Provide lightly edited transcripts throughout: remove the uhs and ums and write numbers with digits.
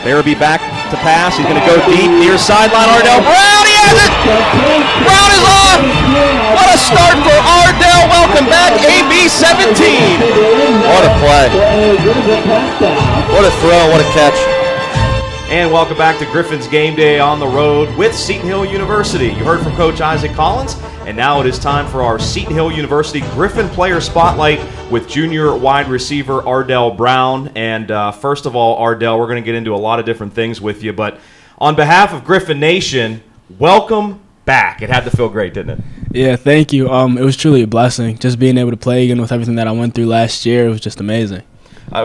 Barabee back to pass. He's going to go deep near sideline. Ardell Brown, he has it! Brown is off! What a start for Ardell. Welcome back, AB 17. What a play. What a throw, what a catch. And welcome back to Griffin's Game Day on the road with Seton Hill University. You heard from Coach Isaac Collins, and now it is time for our Seton Hill University Griffin Player Spotlight with junior wide receiver Ardell Brown. And first of all, Ardell, we're going to get into a lot of different things with you, but on behalf of Griffin Nation, welcome back. It had to feel great, didn't it? Yeah, thank you. It was truly a blessing. Just being able to play again with everything that I went through last year, it was just amazing.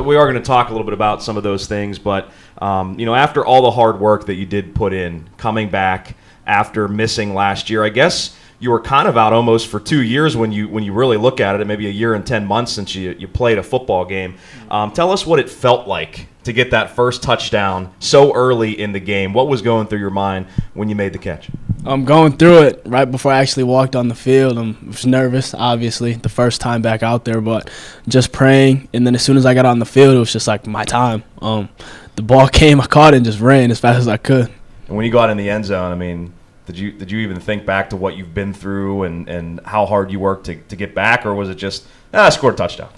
We are going to talk a little bit about some of those things, but after all the hard work that you did put in, coming back after missing last year, I guess you were kind of out almost for 2 years when you really look at it, maybe a year and 10 months since you played a football game. Tell us what it felt like to get that first touchdown so early in the game. What was going through your mind when you made the catch? I'm going through it right before I actually walked on the field. I was nervous, obviously, the first time back out there, but just praying. And then as soon as I got on the field, it was just like my time. The ball came, I caught it, and just ran as fast as I could. And when you got in the end zone, I mean, did you even think back to what you've been through and how hard you worked to get back, or was it just, I scored a touchdown?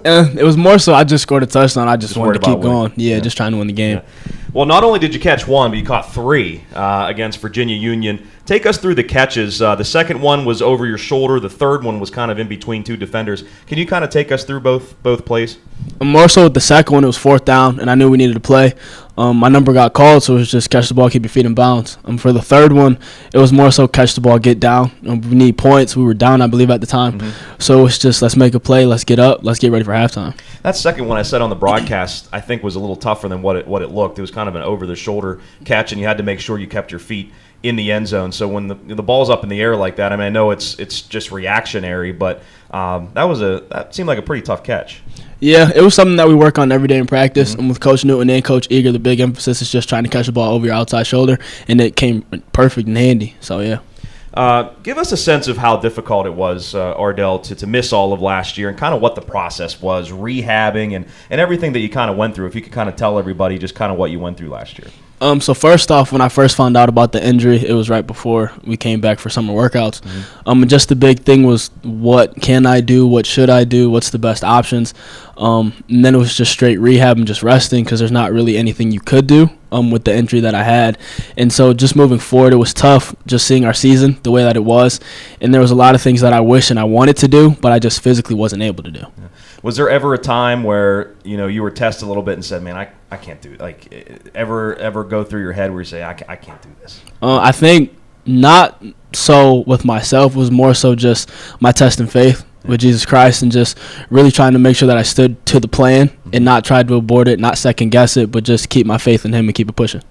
It was more so I just scored a touchdown. I just wanted to keep going. Yeah, just trying to win the game. Yeah. Well, not only did you catch one, but you caught three against Virginia Union. Take us through the catches. The second one was over your shoulder. The third one was kind of in between two defenders. Can you kind of take us through both plays? More so with the second one, it was fourth down, and I knew we needed to play. My number got called, so it was just catch the ball, keep your feet in bounds. For the third one, it was more so catch the ball, get down. We need points. We were down, I believe, at the time. So it's just let's make a play, let's get up, let's get ready for halftime. That second one I said on the broadcast I think was a little tougher than what it looked. It was kind of an over-the-shoulder catch, and you had to make sure you kept your feet in the end zone. So when the ball's up in the air like that, I mean, I know it's just reactionary, but that seemed like a pretty tough catch. Yeah, it was something that we work on every day in practice. And with Coach Newton and Coach Eager, the big emphasis is just trying to catch the ball over your outside shoulder, and it came perfect and handy. So, yeah. Give us a sense of how difficult it was, Ardell, to miss all of last year and kind of what the process was, rehabbing and everything that you kind of went through. If you could kind of tell everybody just kind of what you went through last year. So first off, when I first found out about the injury, it was right before we came back for summer workouts. And just the big thing was, what can I do? What should I do? What's the best options? And then it was just straight rehab and just resting because there's not really anything you could do with the injury that I had. And so just moving forward, it was tough just seeing our season the way that it was. And there was a lot of things that I wish and I wanted to do, but I just physically wasn't able to do. Yeah. Was there ever a time where you were tested a little bit and said, man, I can't do it? Like, ever go through your head where you say, I can't do this? I think not so with myself. It was more so just my test in faith with Jesus Christ and just really trying to make sure that I stood to the plan and not tried to abort it, not second guess it, but just keep my faith in him and keep it pushing.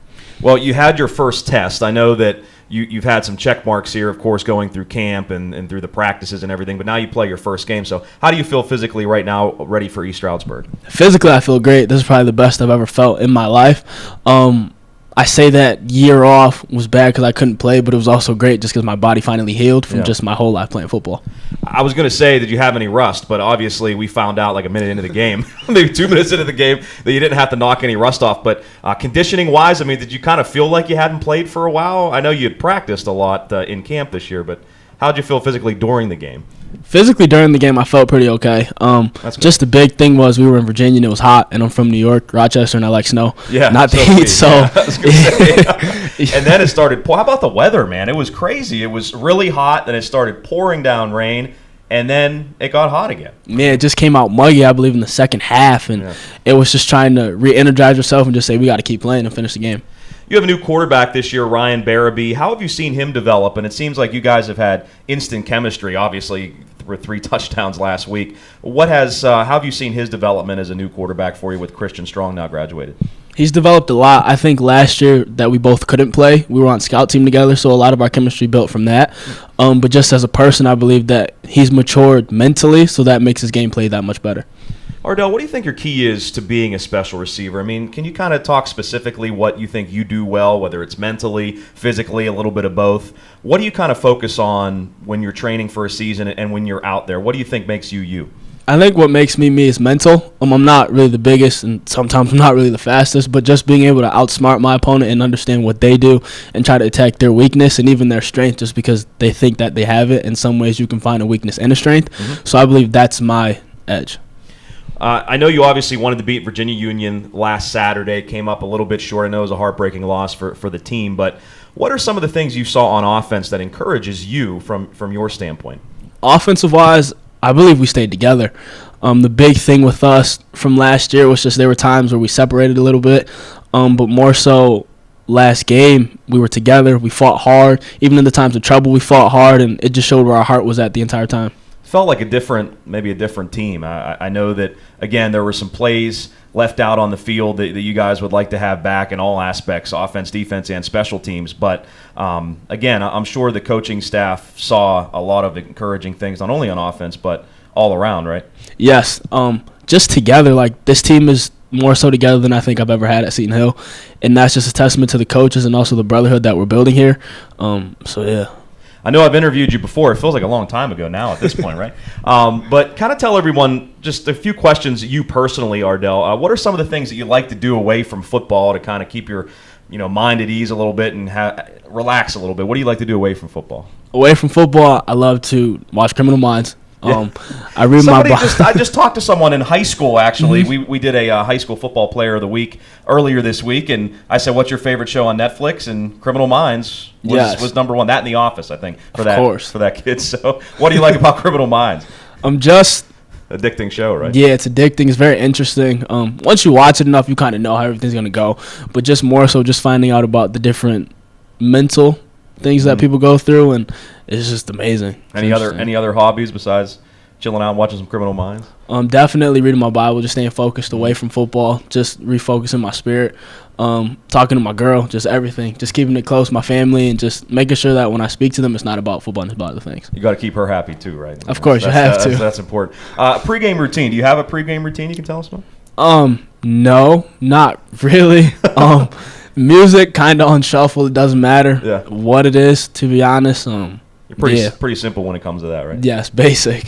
Well, you had your first test. I know that you've had some check marks here, of course, going through camp and through the practices and everything, but now you play your first game. So how do you feel physically right now, ready for East Stroudsburg? Physically, I feel great. This is probably the best I've ever felt in my life. I say that year off was bad because I couldn't play, but it was also great just because my body finally healed from just my whole life playing football. I was going to say, did you have any rust? But obviously we found out like a minute into the game, maybe 2 minutes into the game, that you didn't have to knock any rust off. But conditioning-wise, I mean, did you kind of feel like you hadn't played for a while? I know you had practiced a lot in camp this year, but how did you feel physically during the game? Physically during the game, I felt pretty okay. Just the big thing was we were in Virginia and it was hot, and I'm from New York, Rochester, and I like snow. Yeah, not the heat. So, yeah, I was gonna say. And then it started. How about the weather, man? It was crazy. It was really hot, then it started pouring down rain, and then it got hot again. Man, it just came out muggy, I believe, in the second half, and it was just trying to re-energize yourself and just say we got to keep playing and finish the game. You have a new quarterback this year, Ryan Barabee. How have you seen him develop? And it seems like you guys have had instant chemistry, obviously, with 3 touchdowns last week. How have you seen his development as a new quarterback for you with Christian Strong now graduated? He's developed a lot. I think last year that we both couldn't play, we were on scout team together, so a lot of our chemistry built from that. But just as a person, I believe that he's matured mentally, so that makes his gameplay that much better. Ardell, what do you think your key is to being a special receiver? I mean, can you kind of talk specifically what you think you do well, whether it's mentally, physically, a little bit of both? What do you kind of focus on when you're training for a season and when you're out there? What do you think makes you you? I think what makes me is mental. I'm not really the biggest, and sometimes I'm not really the fastest, but just being able to outsmart my opponent and understand what they do and try to attack their weakness and even their strength just because they think that they have it. In some ways, you can find a weakness and a strength. So I believe that's my edge. I know you obviously wanted to beat Virginia Union last Saturday. Came up a little bit short. I know it was a heartbreaking loss for the team, but what are some of the things you saw on offense that encourages you from your standpoint? Offensive-wise, I believe we stayed together. The big thing with us from last year was just there were times where we separated a little bit, but more so last game we were together. We fought hard. Even in the times of trouble, we fought hard, and it just showed where our heart was at the entire time. Felt like maybe a different team. I know that, again, there were some plays left out on the field that you guys would like to have back in all aspects, offense, defense, and special teams. But, again, I'm sure the coaching staff saw a lot of encouraging things, not only on offense, but all around, right? Yes. Just together, like this team is more so together than I think I've ever had at Seton Hill. And that's just a testament to the coaches and also the brotherhood that we're building here. So, yeah. I know I've interviewed you before. It feels like a long time ago now at this point, right? But kind of tell everyone just a few questions you personally, Ardell. What are some of the things that you like to do away from football to kind of keep your mind at ease a little bit and relax a little bit? What do you like to do away from football? Away from football, I love to watch Criminal Minds. Yeah. I read I just talked to someone in high school, actually. We did a high school football player of the week earlier this week, and I said, what's your favorite show on Netflix? And Criminal Minds was number one. That and The Office, I think, for that kid. So what do you like about Criminal Minds? Just addicting show, right? Yeah, it's addicting. It's very interesting. Once you watch it enough, you kind of know how everything's going to go. But just more so just finding out about the different mental things that people go through, and it's just amazing. Any other hobbies besides chilling out and watching some Criminal Minds? Definitely reading my Bible, just staying focused away from football, just refocusing my spirit, talking to my girl, just everything, just keeping it close, my family, and just making sure that when I speak to them, it's not about football, it's about other things. You got to keep her happy too, right? Of course, you have to. That's important. Pre-game routine. Do you have a pre-game routine you can tell us about? No, not really. Music kind of on shuffle. It doesn't matter what it is, to be honest. You're pretty simple when it comes to that, right? Yes, basic.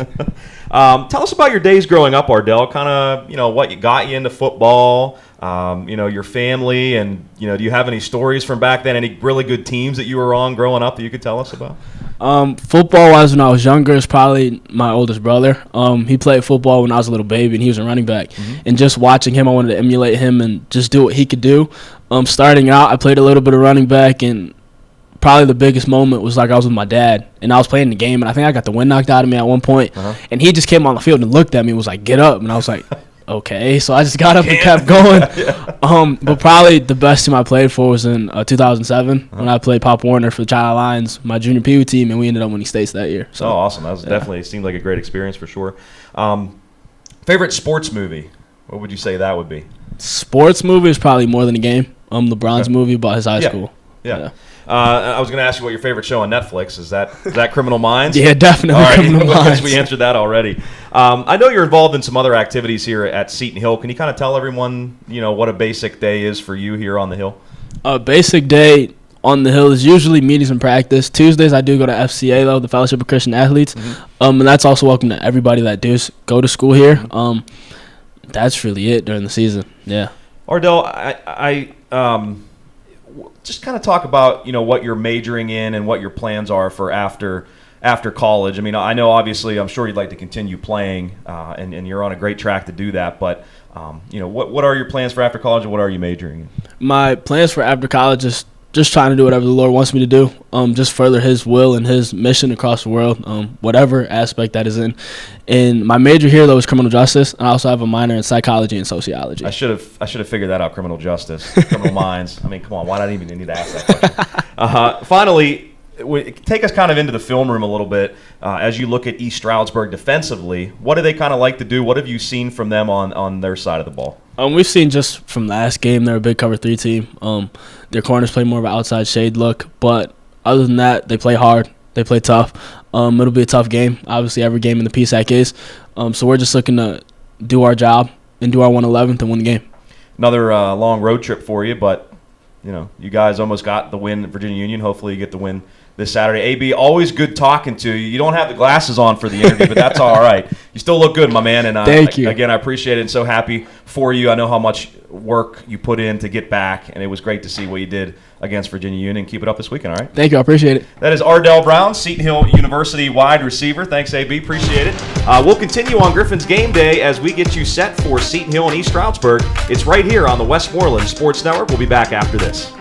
Tell us about your days growing up, Ardell. Kind of, what got you into football. Your family, and do you have any stories from back then? Any really good teams that you were on growing up that you could tell us about? Football-wise, when I was younger, it's probably my oldest brother. He played football when I was a little baby, and he was a running back. And just watching him, I wanted to emulate him and just do what he could do. Starting out, I played a little bit of running back, and probably the biggest moment was like I was with my dad, and I was playing the game, and I think I got the wind knocked out of me at one point. And he just came on the field and looked at me and was like, "Get up," and I was like, okay. So I just got up and kept going. But probably the best team I played for was in 2007 when I played Pop Warner for the Child Lions, my junior Pee Wee team, and we ended up winning states that year. So awesome. That was definitely seemed like a great experience for sure. Favorite sports movie? What would you say that would be? Sports movie is probably More Than a Game. LeBron's movie about his high school. Yeah. I was going to ask you what your favorite show on Netflix is. That Criminal Minds? Yeah, definitely. All right. Criminal Minds. We answered that already. I know you're involved in some other activities here at Seton Hill. Can you kind of tell everyone, what a basic day is for you here on the Hill? A basic day on the Hill is usually meetings and practice. Tuesdays I do go to FCA, though, the Fellowship of Christian Athletes. And that's also welcome to everybody that does go to school here. That's really it during the season. Yeah. Ardell, I just kind of talk about what you're majoring in and what your plans are for after college. I mean, I know obviously I'm sure you'd like to continue playing, and you're on a great track to do that. But what are your plans for after college, and what are you majoring in? My plans for after college is just trying to do whatever the Lord wants me to do. Just further His will and His mission across the world, whatever aspect that is in. And my major here, though, is criminal justice. And I also have a minor in psychology and sociology. I should have figured that out. Criminal justice, criminal minds. I mean, come on, why not even need to ask that question? Finally, take us kind of into the film room a little bit. As you look at East Stroudsburg defensively, what do they kind of like to do? What have you seen from them on their side of the ball? We've seen just from last game, they're a big cover 3 team. Their corners play more of an outside shade look. But other than that, they play hard. They play tough. It'll be a tough game. Obviously, every game in the PSAC is. So we're just looking to do our job and do our 111th and win the game. Another long road trip for you, but you guys almost got the win at Virginia Union. Hopefully you get the win this Saturday. AB, always good talking to you. You don't have the glasses on for the interview, but that's all right. You still look good, my man. And Thank you. Again, I appreciate it and so happy for you. I know how much work you put in to get back, and it was great to see what you did against Virginia Union. Keep it up this weekend, all right? Thank you. I appreciate it. That is Ardell Brown, Seton Hill University wide receiver. Thanks, AB. Appreciate it. We'll continue on Griffin's Game Day as we get you set for Seton Hill and East Stroudsburg. It's right here on the Westmoreland Sports Network. We'll be back after this.